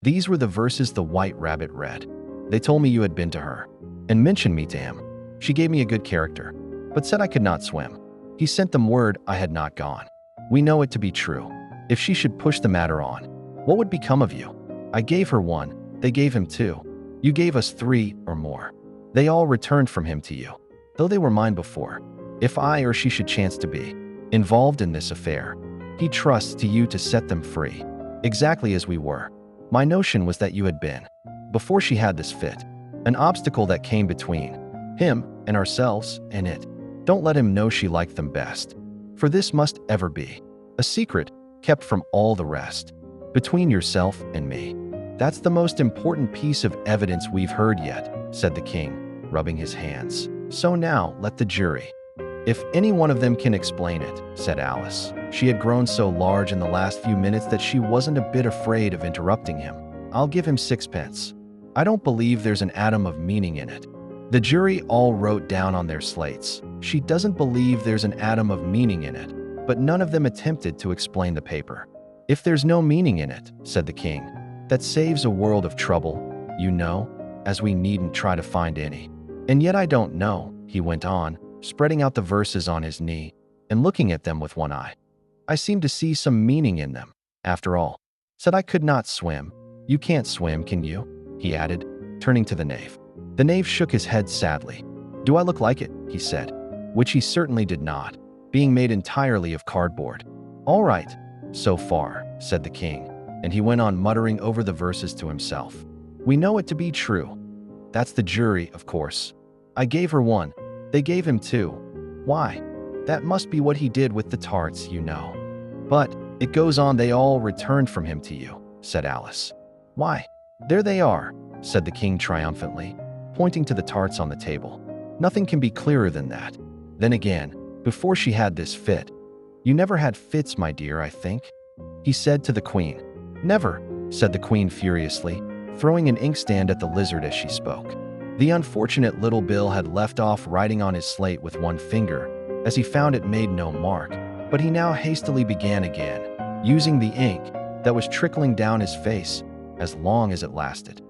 These were the verses the White Rabbit read. They told me you had been to her and mentioned me to him. She gave me a good character, but said I could not swim. He sent them word I had not gone. We know it to be true. If she should push the matter on, what would become of you? I gave her 1, they gave him 2. You gave us 3 or more. They all returned from him to you, though they were mine before. If I or she should chance to be involved in this affair, he trusts to you to set them free, exactly as we were. My notion was that you had been, before she had this fit, an obstacle that came between him and ourselves and it. Don't let him know she liked them best, for this must ever be a secret kept from all the rest, between yourself and me. That's the most important piece of evidence we've heard yet, said the king, rubbing his hands. So now let the jury. If any one of them can explain it, said Alice. She had grown so large in the last few minutes that she wasn't a bit afraid of interrupting him. I'll give him 6 pence. I don't believe there's an atom of meaning in it. The jury all wrote down on their slates, she doesn't believe there's an atom of meaning in it, but none of them attempted to explain the paper. If there's no meaning in it, said the king, that saves a world of trouble, you know, as we needn't try to find any. And yet I don't know, he went on, spreading out the verses on his knee and looking at them with one eye. I seem to see some meaning in them, after all. Said I could not swim. You can't swim, can you? He added, turning to the knave. The knave shook his head sadly. Do I look like it? He said, which he certainly did not, being made entirely of cardboard. All right, so far, said the king, and he went on muttering over the verses to himself. We know it to be true. That's the jury, of course. I gave her 1, they gave him 2. Why? That must be what he did with the tarts, you know. But it goes on, they all returned from him to you, said Alice. Why, there they are, said the king triumphantly, pointing to the tarts on the table. Nothing can be clearer than that. Then again, before she had this fit. You never had fits, my dear, I think, he said to the queen. Never, said the queen furiously, throwing an inkstand at the lizard as she spoke. The unfortunate little Bill had left off writing on his slate with 1 finger, as he found it made no mark, but he now hastily began again, using the ink that was trickling down his face as long as it lasted.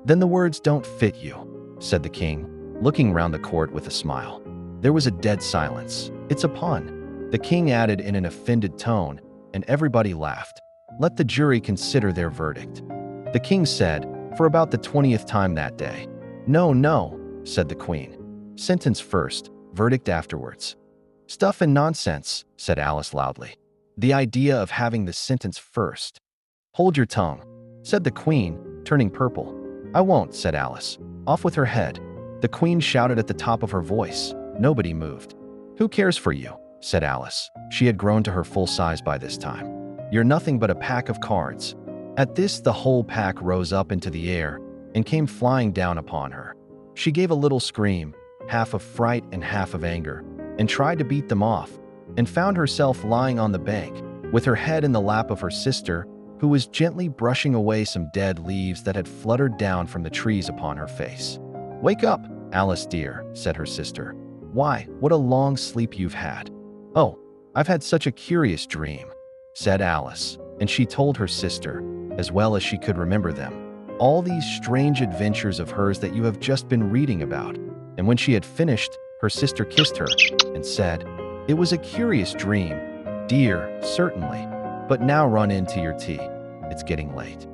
Then the words don't fit you, said the king, looking round the court with a smile. There was a dead silence. It's a pun, the king added in an offended tone, and everybody laughed. Let the jury consider their verdict. The king said, for about the 20th time that day. No, no, said the queen. Sentence first, verdict afterwards. Stuff and nonsense, said Alice loudly. The idea of having the sentence first. Hold your tongue, said the queen, turning purple. I won't, said Alice. Off with her head. The queen shouted at the top of her voice. Nobody moved. Who cares for you, said Alice. She had grown to her full size by this time. You're nothing but a pack of cards. At this, the whole pack rose up into the air and came flying down upon her. She gave a little scream, half of fright and half of anger, and tried to beat them off, and found herself lying on the bank, with her head in the lap of her sister, who was gently brushing away some dead leaves that had fluttered down from the trees upon her face. Wake up, Alice dear, said her sister. Why, what a long sleep you've had. Oh, I've had such a curious dream, said Alice, and she told her sister, as well as she could remember them, all these strange adventures of hers that you have just been reading about. And when she had finished, her sister kissed her and said, It was a curious dream, dear, certainly, but now run in to your tea. It's getting late.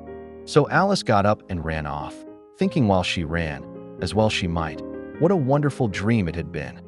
So Alice got up and ran off, thinking while she ran, as well she might, what a wonderful dream it had been.